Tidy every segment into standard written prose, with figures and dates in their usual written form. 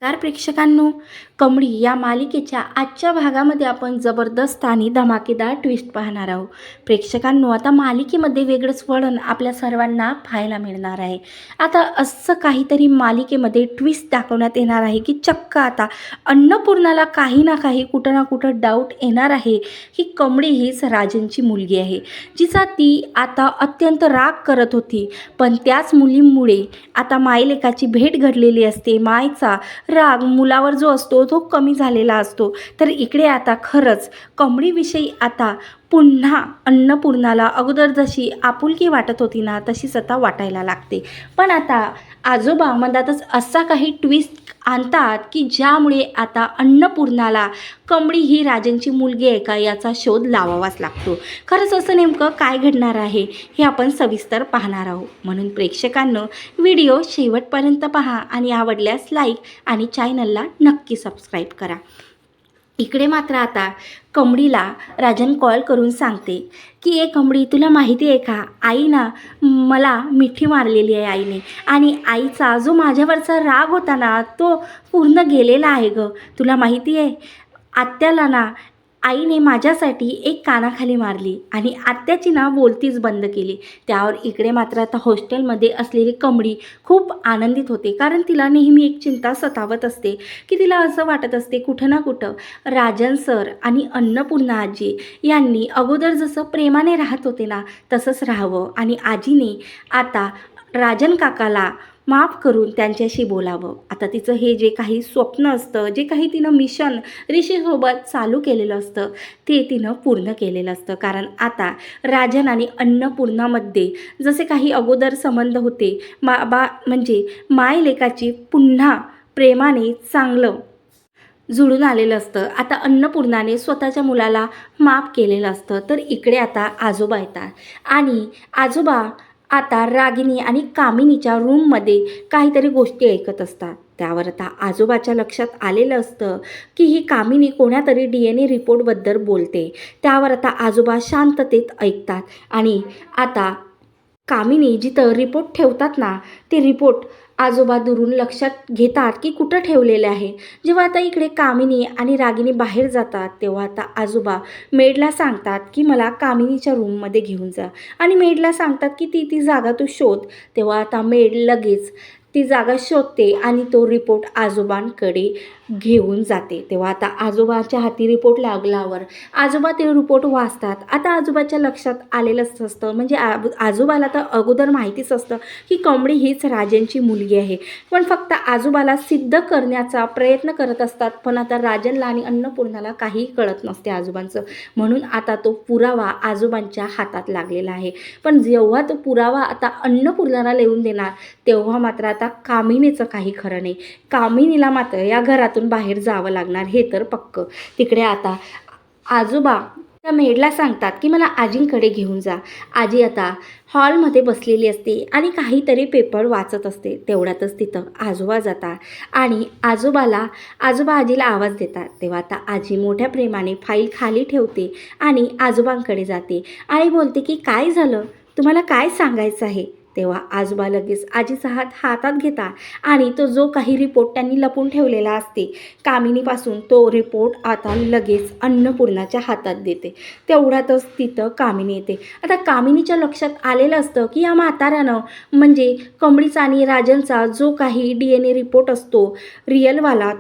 प्रेक्षकांनो, कमळी या मालिकेच्या आजच्या भागामध्ये आपण जबरदस्त आणि धमाकेदार ट्विस्ट पाहणार आहोत. प्रेक्षकांनो, आता मालिकेमध्ये वेगळंच वळण आपल्या सर्वांना पाहायला मिळणार आहे. आता असं काहीतरी मालिकेमध्ये ट्विस्ट दाखवण्यात येणार आहे की चक्क आता अन्नपूर्णाला काही ना काही कुठं ना कुठं डाऊट येणार आहे की कमळी हीच राजनची मुलगी आहे, जिचा ती आता अत्यंत राग करत होती. पण त्याच मुलीमुळे आता मायलेकाची भेट घडलेली असते. मायचा राग मुलावर जो असतो तो कमी झालेला असतो. तर इकडे आता खरंच कमळीविषयी आता पुन्हा अन्नपूर्णाला अगोदर जशी आपुलकी वाटत होती ना, तशीच आता वाटायला लागते. पण आता आजोबा मधातच असा काही ट्विस्ट आणतात की ज्यामुळे आता अन्नपूर्णाला कमळी ही राजांची मुलगी आहे का याचा शोध लावावाच लागतो. खरंच असं नेमकं काय घडणार आहे हे आपण सविस्तर पाहणार आहोत. म्हणून प्रेक्षकांनो, व्हिडिओ शेवटपर्यंत पहा आणि आवडल्यास लाईक आणि चॅनलला नक्की सबस्क्राईब करा. इकडे मात्र आता कमळीला राजन कॉल करून सांगते की कमळी, तुला माहिती आहे का, आई ना मला मिठी मारलेली आहे आईने, आणि आईचा जो माझ्यावरचा राग होता ना तो पूर्ण गेलेला आहे गं. तुला माहिती आहे, आत्याला ना आईने माझ्यासाठी एक कानाखाली मारली आणि आत्याची ना बोलतीच बंद केली. त्यावर इकडे मात्र आता हॉस्टेलमध्ये असलेली कमळी खूप आनंदित होते, कारण तिला नेहमी एक चिंता सतावत असते की तिला असं वाटत असते कुठं ना कुठं राजन सर आणि अन्नपूर्णा आजी यांनी अगोदर जसं प्रेमाने राहत होते ना तसंच राहावं, आणि आजीने आता राजन काकाला माफ करून त्यांच्याशी बोलावं. आता तिचं हे जे काही स्वप्न असतं, जे काही तिनं मिशन ऋषीसोबत चालू केलेलं असतं ते तिनं पूर्ण केलेलं असतं. कारण आता राजन आणि अन्नपूर्णामध्ये जसे काही अगोदर संबंध होते, म्हणजे मायलेकाची पुन्हा प्रेमाने चांगलं जुळून आलेलं असतं. आता अन्नपूर्णाने स्वतःच्या मुलाला माफ केलेलं असतं. तर इकडे आता आजोबा येतात आणि आजोबा आता रागिनी आणि कामिनीच्या रूममध्ये काहीतरी गोष्टी ऐकत असतात. त्यावर आता आजोबाच्या लक्षात आलेलं असतं की ही कामिनी कोणातरी DNA रिपोर्टबद्दल बोलते. त्यावर आता आजोबा शांततेत ऐकतात आणि आता कामिनी जिथं रिपोर्ट ठेवतात ना, ते रिपोर्ट आजोबा दुरून लक्षात घेतात की कुठं ठेवलेले आहे. जेव्हा आता इकडे कामिनी आणि रागिनी बाहेर जातात तेव्हा आता आजोबा मेडला सांगतात की मला कामिनीच्या रूममध्ये घेऊन जा, आणि मेडला सांगतात की ती जागा तू शोध. तेव्हा आता मेड लगेच ती जागा शोधते आणि तो रिपोर्ट आजोबांकडे घेऊन जाते. तेव्हा आता आजोबाच्या हाती रिपोर्ट लागल्यावर आजोबा ते रिपोर्ट वाचतात. आता आजोबाच्या लक्षात आलेलंच असतं, म्हणजे आजोबाला तर अगोदर माहितीच असतं की कमळी हीच राजनची मुलगी आहे. पण फक्त आजोबाला सिद्ध करण्याचा प्रयत्न करत असतात. पण आता राजनला आणि अन्नपूर्णाला काहीही कळत नसते आजोबांचं. म्हणून आता तो पुरावा आजोबांच्या हातात लागलेला आहे. पण जेव्हा तो पुरावा आता अन्नपूर्णाला लिहून देणार तेव्हा मात्र आता कामिनीचं काही खरं नाही. कामिनीला मात्र या घरातून बाहेर जावं लागणार हे तर पक्क. तिकडे आता आजोबा त्या मेडला सांगतात की मला आजींकडे घेऊन जा. आजी आता हॉलमध्ये बसलेली असते आणि काहीतरी पेपर वाचत असते. तेवढ्यातच तिथं आजोबा जातात आणि आजोबा आजीला आवाज देतात. तेव्हा आता आजी मोठ्या प्रेमाने फाईल खाली ठेवते आणि आजोबांकडे जाते आणि बोलते की काय झालं, तुम्हाला काय सांगायचं आहे. तेव्हा आजोबा लगेच आजीचा हात हातात घेतात आणि तो जो काही रिपोर्ट त्यांनी लपून ठेवलेला असते कामिनीपासून, तो रिपोर्ट आता लगेच अन्नपूर्णाच्या हातात देते. तेवढ्यातच तिथं कामिनी येते. आता कामिनीच्या लक्षात आलेलं असतं की या म्हाताऱ्यानं, म्हणजे कमळीचा आणि राजनचा जो काही DNA रिपोर्ट असतो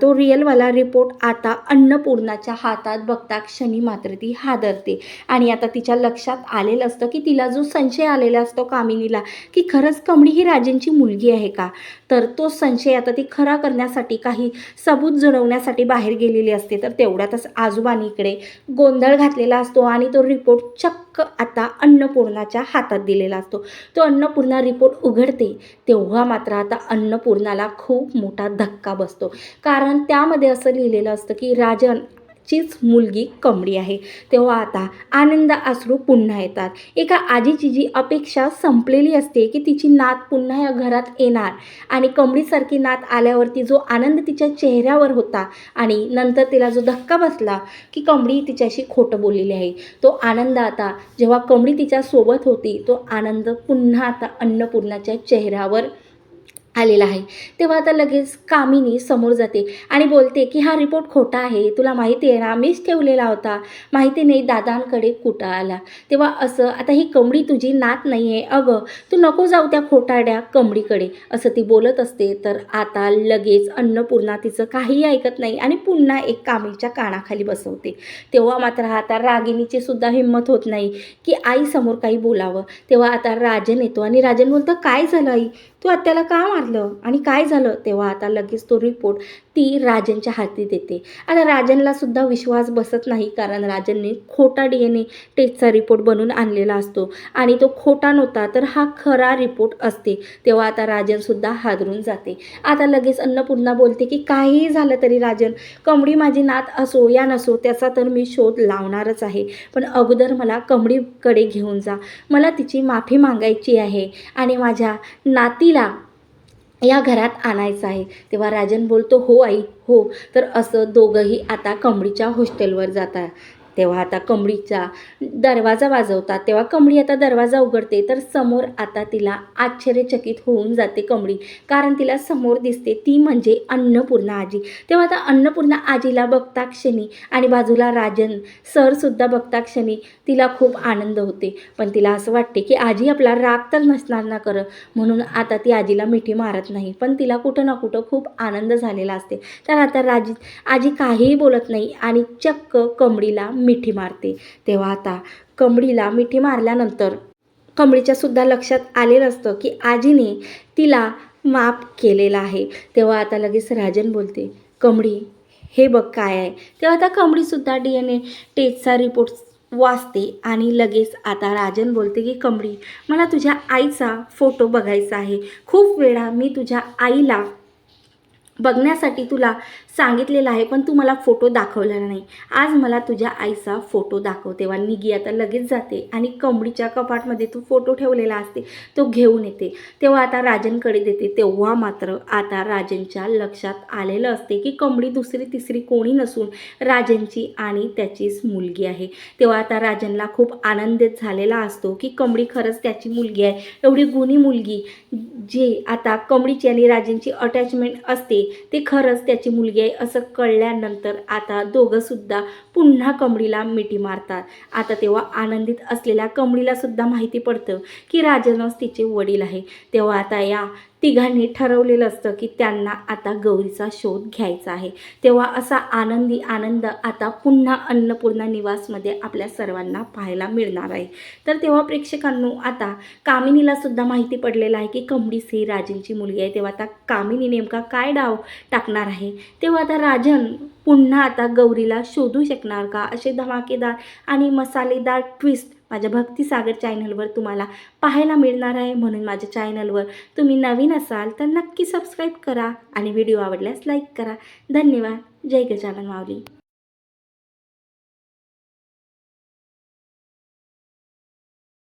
तो रिअलवाला रिपोर्ट आता अन्नपूर्णाच्या हातात बघता क्षणी मात्र ती हादरते. आणि आता तिच्या लक्षात आलेलं असतं की तिला जो संशय आलेला असतो कामिनीला की खरंच कमळी ही राजनची मुलगी आहे का, तर तो संशय आता ती खरा करण्यासाठी काही सबूत जुळवण्यासाठी बाहेर गेलेली असते. तर तेवढ्यातच आजोबांनी इकडे गोंधळ घातलेला असतो आणि तो रिपोर्ट चक्क आता अन्नपूर्णाच्या हातात दिलेला असतो. तो अन्नपूर्णा रिपोर्ट उघडते तेव्हा मात्र आता अन्नपूर्णाला खूप मोठा धक्का बसतो, कारण त्यामध्ये असं लिहिलेलं असतं की राजन चीच मुलगी कमळी आहे. तेव्हा आता आनंद अश्रू पुन्हा येतात. एका आजीची जी अपेक्षा संपलेली असते की तिची नात पुन्हा या घरात येणार, आणि कमळीसारखी नात आल्यावरती जो आनंद तिच्या चेहऱ्यावर होता आणि नंतर तिला जो धक्का बसला की कमळी तिच्याशी खोटं बोललेली आहे, तो आनंद आता जेव्हा कमळी तिच्यासोबत होती तो आनंद पुन्हा आता अन्नपूर्णाच्या चेहऱ्यावर आलेला आहे. तेव्हा आता लगेच कामिनी समोर जाते आणि बोलते की हा रिपोर्ट खोटा आहे. तुला माहिती आहे ना, मीच ठेवलेला होता. माहिती नाही दादांकडे कुठं आला. तेव्हा असं आता ही कमळी तुझी नात नाही आहे. अगं तू नको जाऊ त्या खोटारड्या कमळीकडे, असं ती बोलत असते. तर आता लगेच अन्नपूर्णा तिचं काहीही ऐकत नाही आणि पुन्हा एक कामिनीच्या कानाखाली बसवते. तेव्हा मात्र आता रागिणीची सुद्धा हिंमत होत नाही की आईसमोर काही बोलावं. तेव्हा आता राजन येतो आणि राजन बोलतं, काय झालं आई, तू आत्याला का मारलं आणि काय झालं. तेव्हा आता लगेच तो रिपोर्ट ती राजनच्या हाती देते. आता राजनला सुद्धा विश्वास बसत नाही, कारण राजनने खोटा DNA टेस्टचा रिपोर्ट बनवून आणलेला असतो आणि तो खोटा नव्हता, तर हा खरा रिपोर्ट असते. तेव्हा आता राजनसुद्धा हादरून जाते. आता लगेच अन्नपूर्णा बोलते की काहीही झालं तरी राजन, कमळी माझी नात असो या नसो त्याचा तर मी शोध लावणारच आहे, पण अगोदर मला कमळीकडे घेऊन जा. मला तिची माफी मागायची आहे आणि माझ्या नातीला या घरात आणायचं आहे. तेव्हा राजन बोलतो, हो आई हो. तर असं दोघंही आता कमळीच्या हॉस्टेलवर जातात. तेव्हा आता कमळीचा दरवाजा वाजवतात. तेव्हा कमळी आता दरवाजा उघडते, तर समोर आता तिला आश्चर्यचकित होऊन जाते कमळी, कारण तिला समोर दिसते ती म्हणजे अन्नपूर्णा आजी. तेव्हा आता अन्नपूर्णा आजीला बघता क्षणी आणि बाजूला राजन सरसुद्धा बघता क्षणी तिला खूप आनंद होते, पण तिला असं वाटते की आजी आपला राग तर नसणार ना करत, म्हणून आता ती आजीला मिठी मारत नाही. पण तिला कुठं ना कुठं खूप आनंद झालेला असते. तर आता आजी काहीही बोलत नाही आणि चक्क कमळीला मिठी मारते. तेव्हा आता कमळीला मिठी मारल्यानंतर कमळीच्या सुद्धा लक्षात आलेलं असतं की आजीने तिला माफ केलेलं आहे. तेव्हा आता लगेच राजन बोलते, कमळी हे बघ काय आहे. तेव्हा आता कमळीसुद्धा DNA टेस्टचा रिपोर्ट वाचते आणि लगेच आता राजन बोलते की कमळी, मला तुझ्या आईचा फोटो बघायचा आहे. खूप वेळा मी तुझ्या आईला बघण्यासाठी तुला सांगितलेलं आहे, पण तू मला फोटो दाखवलेला नाही. आज मला तुझ्या आईचा फोटो दाखव. तेव्हा निगी आता लगेच जाते आणि कमळीच्या कपाटमध्ये तो फोटो ठेवलेला असते तो घेऊन येते. तेव्हा आता राजनकडे देते. तेव्हा मात्र आता राजनच्या लक्षात आलेलं असते की कमळी दुसरी तिसरी कोणी नसून राजनची आणि त्याचीच मुलगी आहे. तेव्हा आता राजनला खूप आनंदित झालेला असतो की कमळी खरंच त्याची मुलगी आहे. एवढी गुणी मुलगी, जी आता कमळीची आणि राजनची अटॅचमेंट असते, ते खरंच त्याची मुलगी आहे असं कळल्यानंतर आता दोघंसुद्धा पुन्हा कमळीला मिठी मारतात. आता तेव्हा आनंदित असलेल्या कमळीला सुद्धा माहिती पडतं की राजनच तिचे वडील आहे. तेव्हा आता या तिघांनी ठरवलेलं असतं की त्यांना आता गौरीचा शोध घ्यायचा आहे. तेव्हा असा आनंदी आनंद आता पुन्हा अन्नपूर्णा निवासमध्ये आपल्या सर्वांना पाहायला मिळणार आहे. तर तेव्हा प्रेक्षकांनो, आता कामिनीला सुद्धा माहिती पडलेलं आहे की कमळीच ही राजनची मुलगी आहे. तेव्हा आता कामिनी नेमका काय डाव टाकणार आहे. तेव्हा आता राजन पुन्हा आता गौरीला शोधू शकणार का, असे धमाकेदार आणि मसालेदार ट्विस्ट माझ्या भक्तिसागर चॅनलवर तुम्हाला पाहायला मिळणार आहे. म्हणून माझ्या चॅनलवर तुम्ही नवीन असाल तर नक्की सबस्क्राईब करा आणि व्हिडिओ आवडल्यास लाईक करा. धन्यवाद. जय गजानन माऊली.